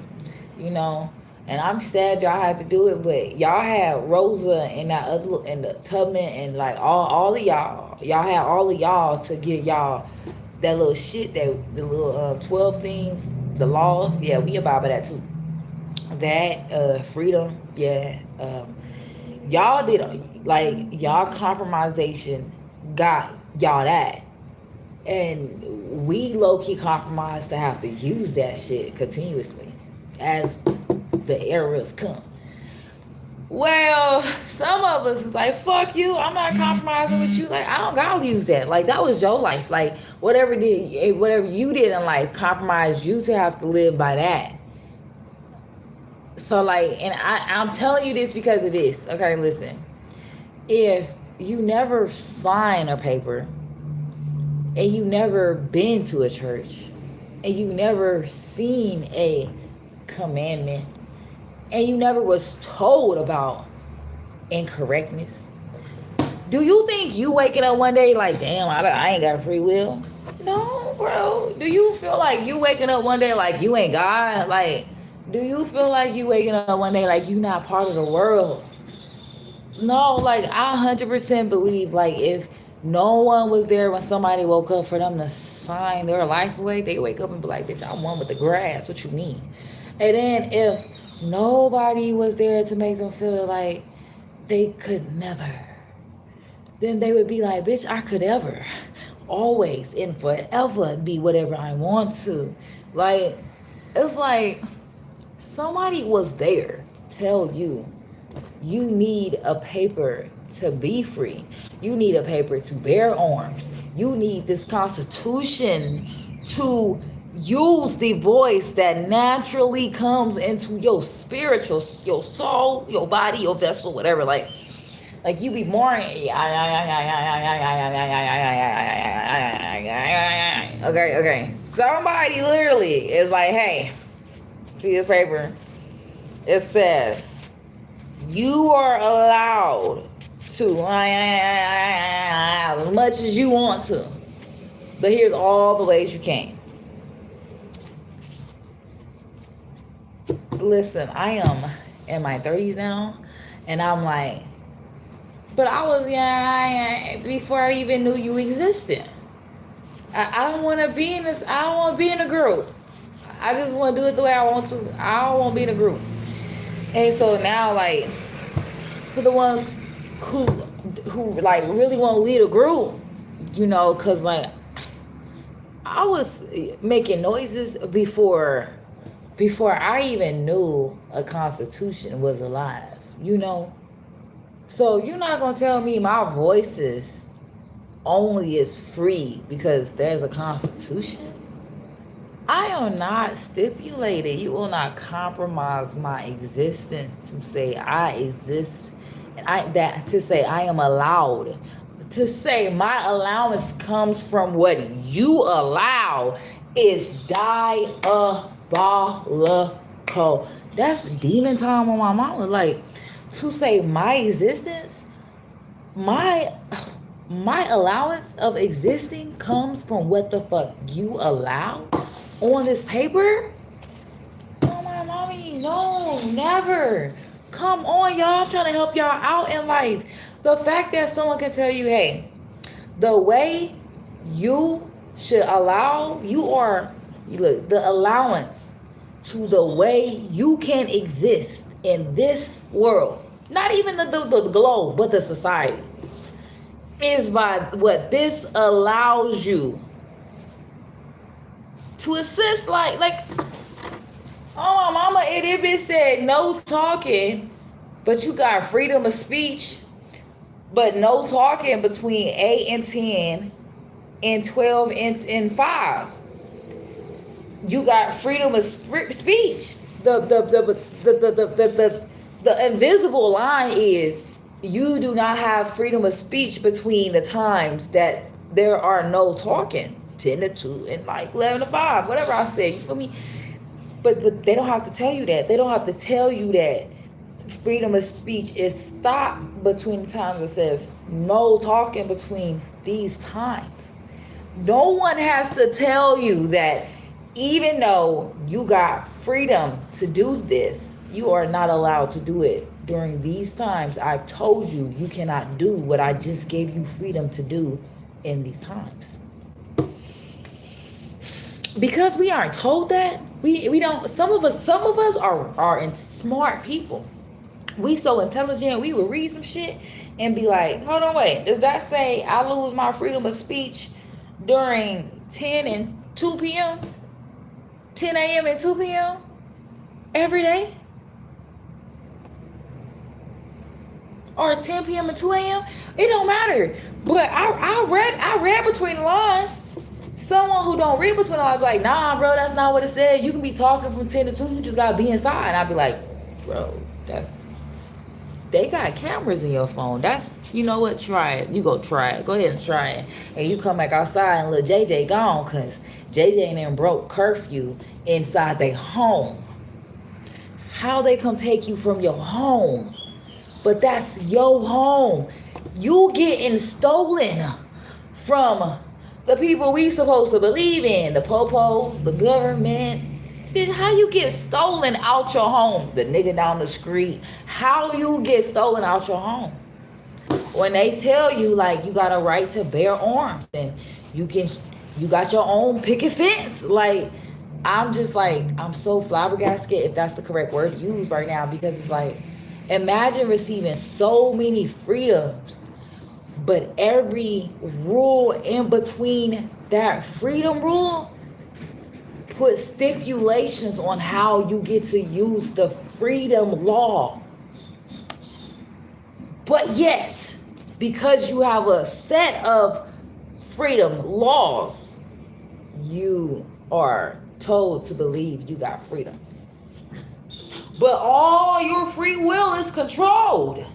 you know. And I'm sad y'all had to do it, but y'all had Rosa and that other and the Tubman and like all of y'all. Y'all had all of y'all to give y'all that little shit, that the little 12 things the laws, yeah, we abide by that too. That freedom, yeah. Y'all did, like, y'all compromisation got y'all that, and we low-key compromised to have to use that shit continuously as the eras come. Well, some of us is like, fuck you, I'm not compromising with you. Like, I don't gotta use that. Like, that was your life. Like, whatever you did in life compromised you to have to live by that. So, like, and I'm telling you this because of this. Okay, listen. If you never sign a paper, and you never been to a church, and you never seen a commandment, and you never was told about incorrectness, do you think you waking up one day like, damn, I ain't got free will? No, bro. Do you feel like you waking up one day like you ain't God? Like, do you feel like you waking up one day like you not part of the world? No, like, I 100% believe, like, if no one was there when somebody woke up for them to sign their life away, they wake up and be like, bitch, I'm one with the grass. What you mean? And then if nobody was there to make them feel like they could never, then they would be like, bitch, I could ever, always and forever be whatever I want to. Like, it's like somebody was there to tell you you need a paper to be free. You need a paper to bear arms. You need this Constitution to use the voice that naturally comes into your spiritual, your soul, your body, your vessel, whatever. Like you be more. Okay. Somebody literally is like, hey, see this paper? It says you are allowed to as much as you want to, but here's all the ways you can. Listen, I am in my 30s now, and I'm like, but I was before I even knew you existed. I don't want to be in this. I don't want to be in a group. I just want to do it the way I want to. I don't want to be in a group. And so now, like, for the ones who like really want to lead a group, you know, because like I was making noises before I even knew a Constitution was alive, you know. So you're not gonna tell me my voice only is free because there's a Constitution? I am not stipulated. You will not compromise my existence to say I exist, and to say I am allowed. To say my allowance comes from what you allow is diabolical. That's demon time on my mama. Like, to say my existence, my allowance of existing comes from what the fuck you allow on this paper? Oh, my mommy, no, never. Come on, y'all. I'm trying to help y'all out in life. The fact that someone can tell you, hey, the way you should allow, the allowance to the way you can exist in this world, not even the globe, but the society, is by what this allows you to assist. Like, oh, my mama, it been said no talking, but you got freedom of speech, but no talking between 8 and 10 and 12 and 5. You got freedom of speech. The invisible line is you do not have freedom of speech between the times that there are no talking, 10 to 2 and like 11 to 5, whatever I said, you feel me? But they don't have to tell you that. They don't have to tell you that freedom of speech is stopped between the times it says no talking between these times. No one has to tell you that even though you got freedom to do this, you are not allowed to do it during these times. I've told you you cannot do what I just gave you freedom to do in these times. because we aren't told that, we don't, some of us are in smart people. We so intelligent, we would read some shit and be like, hold on, wait, does that say I lose my freedom of speech during 10 and 2 p.m., 10 a.m. and 2 p.m. every day, or 10 p.m. and 2 a.m.? It don't matter. But I read between the lines. Someone who don't read between the lines be like, nah, bro, that's not what it said. You can be talking from 10 to 2. You just gotta be inside. And I'd be like, bro, they got cameras in your phone. That's, you know what? Try it. You go try it. Go ahead and try it. And you come back outside and little JJ gone, because JJ and them broke curfew inside their home. How they come take you from your home? But that's your home. You getting stolen from the people we supposed to believe in, the popos, the government. Bitch, how you get stolen out your home? The nigga down the street. How you get stolen out your home? When they tell you, like, you got a right to bear arms and you got your own picket fence. Like, I'm just like, I'm so flabbergasted, if that's the correct word to use right now, because it's like, imagine receiving so many freedoms, but every rule in between that freedom rule put stipulations on how you get to use the freedom law. But yet, because you have a set of freedom laws, you are told to believe you got freedom. But all your free will is controlled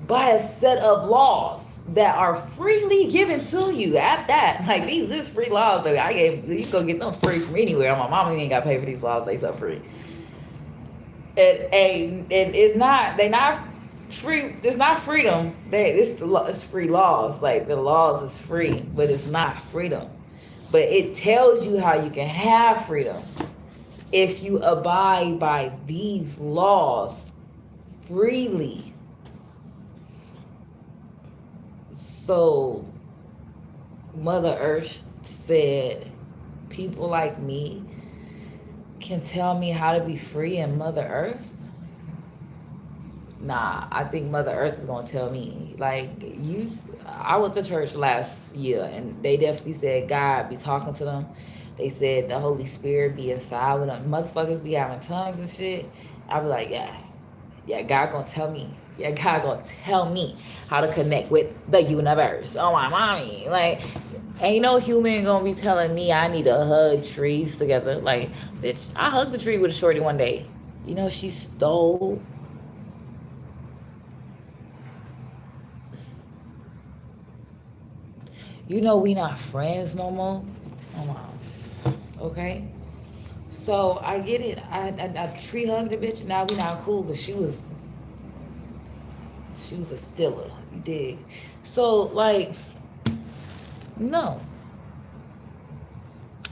by a set of laws that are freely given to you at that. Like, these is free laws, baby. You go get them free from anywhere. My mama ain't got to pay for these laws. They so free. And it's not, they not free. It's not freedom. It's free laws. Like, the laws is free, but it's not freedom. But it tells you how you can have freedom if you abide by these laws freely. So Mother Earth said, people like me can tell me how to be free in Mother Earth? Nah, I think Mother Earth is gonna tell me. Like, I went to church last year, and they definitely said God be talking to them. They said the Holy Spirit be inside with them. Motherfuckers be having tongues and shit. I be like, yeah, God gonna tell me. Yeah, God gonna tell me how to connect with the universe. Oh, my mommy. Like, ain't no human gonna be telling me I need to hug trees together. Like, bitch, I hugged the tree with a shorty one day. You know, she stole. You know, we not friends no more. Oh, my. Okay? So, I get it. I tree hugged the bitch. Now we not cool, but she was a stiller. You dig? So, like, no.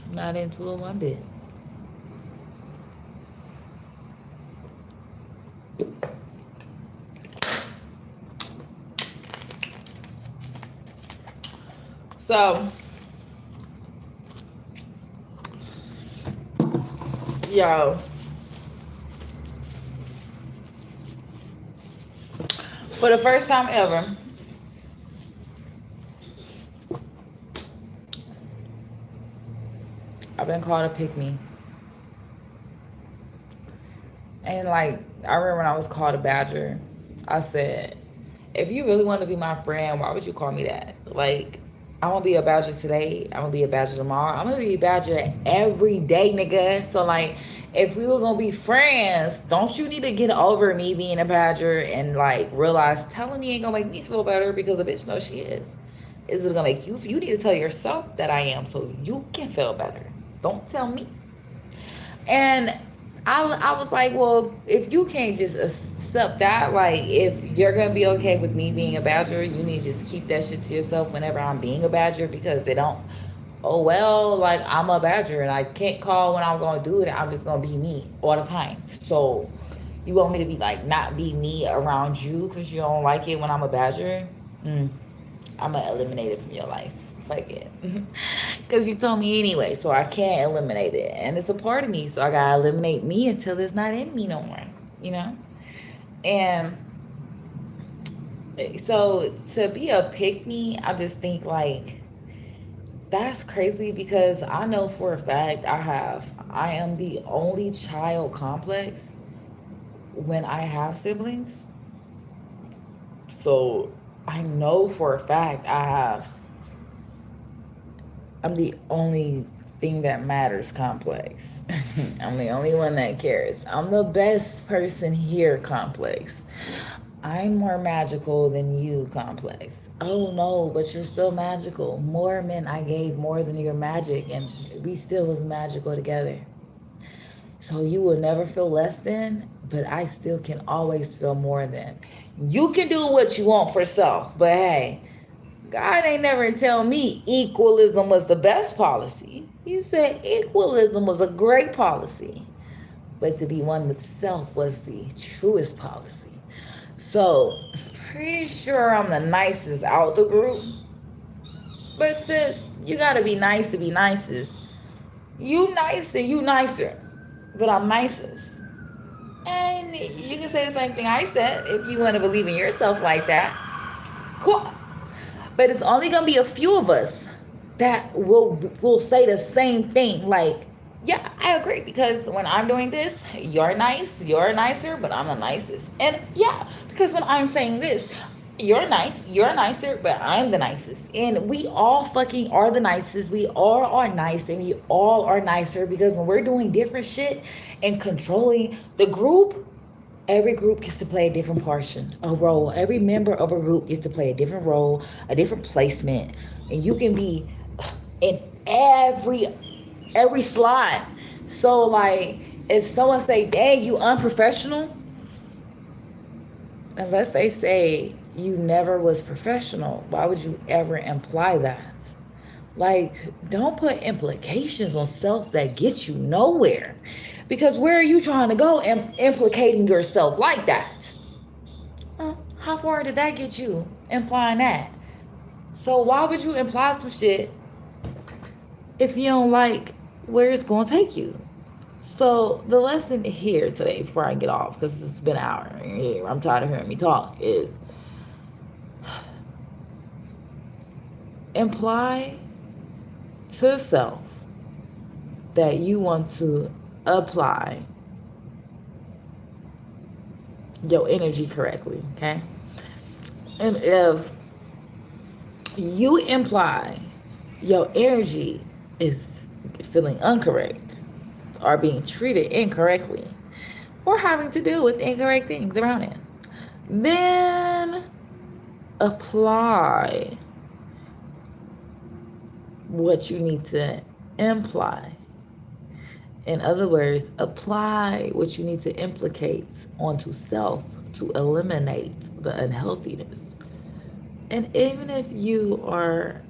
I'm not into it one bit. So, yo, for the first time ever, I've been called a pick-me. And, like, I remember when I was called a badger, I said, if you really want to be my friend, why would you call me that? Like, I'm gonna be a badger today. I'm gonna be a badger tomorrow. I'm gonna be a badger every day, nigga. So, like, if we were gonna be friends, don't you need to get over me being a badger and, like, realize telling me ain't gonna make me feel better, because the bitch knows she is. Is it gonna make you? You need to tell yourself that I am so you can feel better. Don't tell me. And I was like, well, if you can't just accept that, like, if you're gonna be okay with me being a badger, you need to just keep that shit to yourself whenever I'm being a badger, because they don't, oh, well, like, I'm a badger and I can't call when I'm gonna do it. I'm just gonna be me all the time. So you want me to be, like, not be me around you because you don't like it when I'm a badger? I'm gonna eliminate it from your life. Fuck it. Because you told me anyway, so I can't eliminate it. And it's a part of me, so I gotta eliminate me until it's not in me no more, you know? And so to be a pick me, I just think like that's crazy because I know for a fact I am the only child complex when I have siblings. So I know for a fact I'm the only thing that matters complex. I'm the only one that cares. I'm the best person here complex. I'm more magical than you complex. Oh no, but you're still magical. More men I gave more than your magic and we still was magical together. So you will never feel less than, but I still can always feel more than. You can do what you want for self, but hey, God ain't never tell me equalism was the best policy. He said equalism was a great policy, but to be one with self was the truest policy. So, pretty sure I'm the nicest out the group. But sis, you gotta be nice to be nicest. You nice and you nicer, but I'm nicest. And you can say the same thing I said if you want to believe in yourself like that. Cool. But it's only gonna be a few of us that will say the same thing. Like, yeah, I agree because when I'm doing this, you're nice, you're nicer, but I'm the nicest. And yeah, because when I'm saying this, you're nice, you're nicer, but I'm the nicest. And we all fucking are the nicest. We all are nice and we all are nicer because when we're doing different shit and controlling the group, every group gets to play a different portion, a role. Every member of a group gets to play a different role, a different placement, and you can be in every slot. So like, if someone say, "Dang, you unprofessional," unless they say you never was professional, why would you ever imply that? Like, don't put implications on self that get you nowhere. Because where are you trying to go implicating yourself like that? How far did that get you implying that? So why would you imply some shit if you don't like where it's going to take you? So the lesson here today, before I get off, because it's been an hour, I'm tired of hearing me talk, is imply to self that you want to apply your energy correctly, okay? And if you imply your energy is feeling incorrect or being treated incorrectly or having to do with incorrect things around it, then apply what you need to imply. In other words, apply what you need to implicate onto self to eliminate the unhealthiness. And even if you are,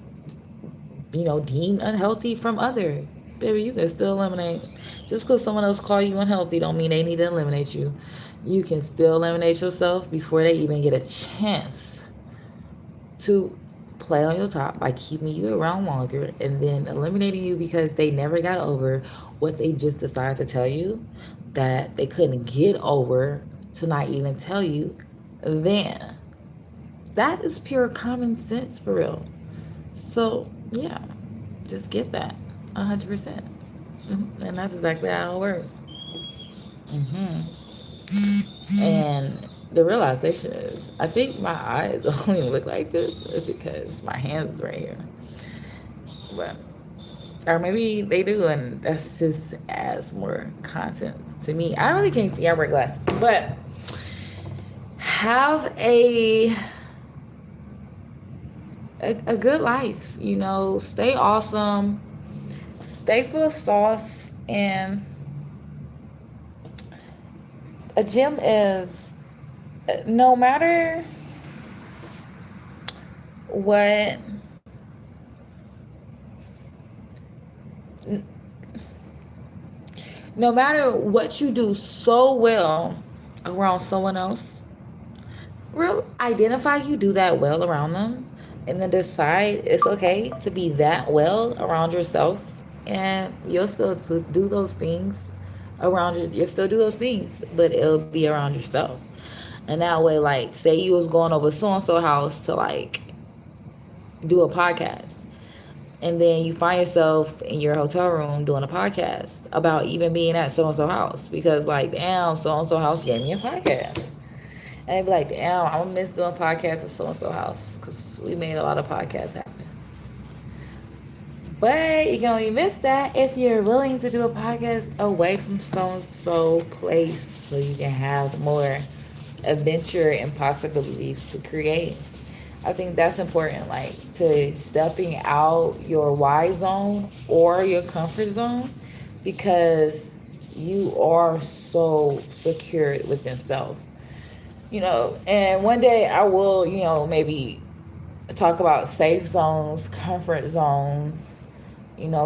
deemed unhealthy from other, baby, you can still eliminate. Just because someone else call you unhealthy don't mean they need to eliminate you. You can still eliminate yourself before they even get a chance to play on your top by keeping you around longer and then eliminating you because they never got over what they just decided to tell you that they couldn't get over to not even tell you. Then that is pure common sense for real. So yeah, just get that 100%. And that's exactly how it works. And the realization is, I think my eyes only look like this is because my hands is right here. But, or maybe they do, and that's just adds more content to me. I really can't see. I wear glasses, but have a good life. Stay awesome, stay full of sauce, and a gym is no matter what. No matter what you do so well around someone else, identify you do that well around them, and then decide it's okay to be that well around yourself, and you'll still do those things around you. You'll still do those things, but it'll be around yourself. And that way, like, say you was going over so and so house to like do a podcast, and then you find yourself in your hotel room doing a podcast about even being at so and so house, because like, damn, so and so house gave me a podcast. And they'd be like, damn, I'm gonna miss doing podcasts at so and so house because we made a lot of podcasts happen. But you can only miss that if you're willing to do a podcast away from so and so place, so you can have more adventure and possibilities to create. I think that's important, like to stepping out your Y zone or your comfort zone, because you are so secured within self. And one day I will, maybe talk about safe zones, comfort zones,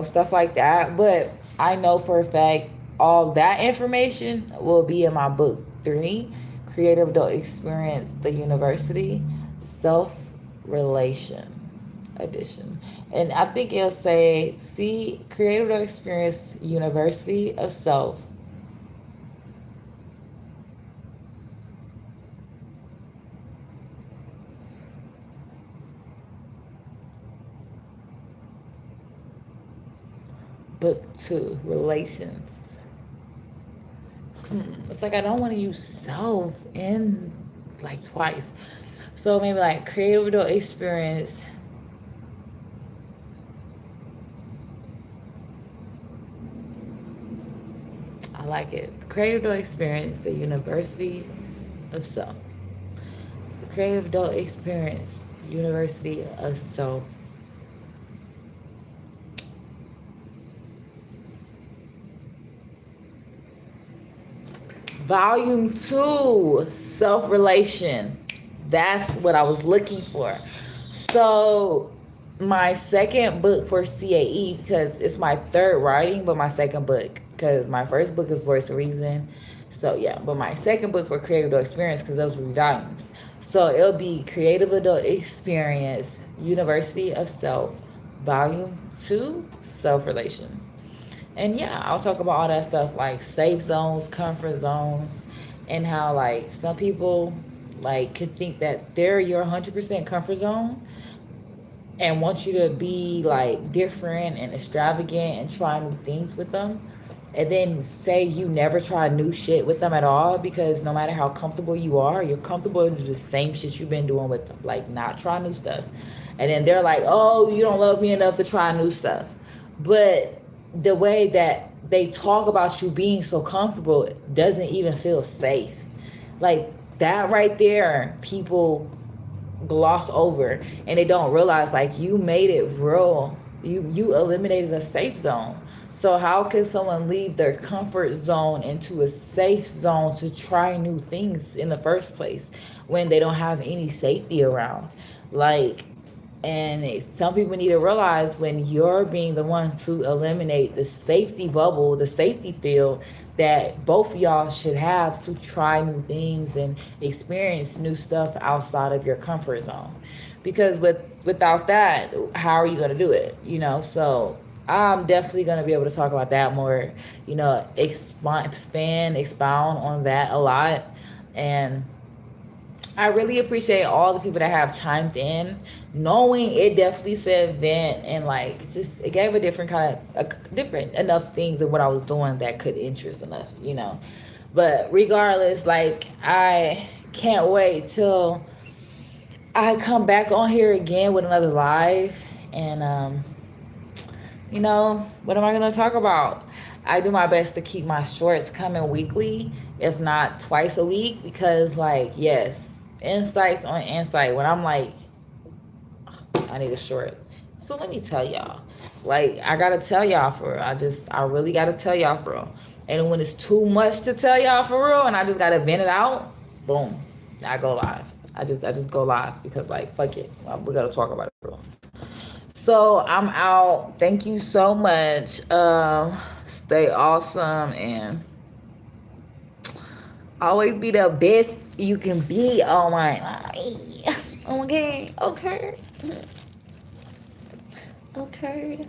stuff like that. But I know for a fact all that information will be in my book 3, Creative Adult Experience, the University, Self Relation Edition. And I think it'll say, see, Creative Adult Experience, University of Self. Book 2, Relations. It's like I don't want to use self in like twice. So maybe like Creative Adult Experience. I like it. Creative Adult Experience, the University of Self. The Creative Adult Experience, University of Self. Volume 2, Self-Relation. That's what I was looking for. So my second book for CAE, because it's my third writing, but my second book, because my first book is Voice of Reason. So yeah, but my second book for Creative Adult Experience, because those were volumes. So it'll be Creative Adult Experience, University of Self, Volume 2, Self-Relation. And yeah, I'll talk about all that stuff, like safe zones, comfort zones, and how like some people like could think that they're your 100% comfort zone and want you to be like different and extravagant and try new things with them. And then say you never try new shit with them at all, because no matter how comfortable you are, you're comfortable to do the same shit you've been doing with them, like not try new stuff. And then they're like, oh, you don't love me enough to try new stuff. But the way that they talk about you being so comfortable doesn't even feel safe. Like that right there, people gloss over, and they don't realize like you made it real. You eliminated a safe zone. So how can someone leave their comfort zone into a safe zone to try new things in the first place when they don't have any safety around? Like, and some people need to realize when you're being the one to eliminate the safety bubble, the safety field, that both of y'all should have to try new things and experience new stuff outside of your comfort zone. Because without that, how are you going to do it? So I'm definitely going to be able to talk about that more, expound on that a lot. And I really appreciate all the people that have chimed in, knowing it definitely said vent, and like just it gave a different kind of different enough things of what I was doing that could interest enough. But regardless, like I can't wait till I come back on here again with another live. And what am I gonna talk about? I do my best to keep my shorts coming weekly, if not twice a week, because like yes, insights on insight. When I'm like, I need a short. So let me tell y'all. Like I gotta tell y'all for real. I really gotta tell y'all for real. And when it's too much to tell y'all for real and I just gotta vent it out, boom, I go live. I just go live because like fuck it. We gotta talk about it for real. So I'm out. Thank you so much. Stay awesome and always be the best you can be. Oh my. Okay. Okay.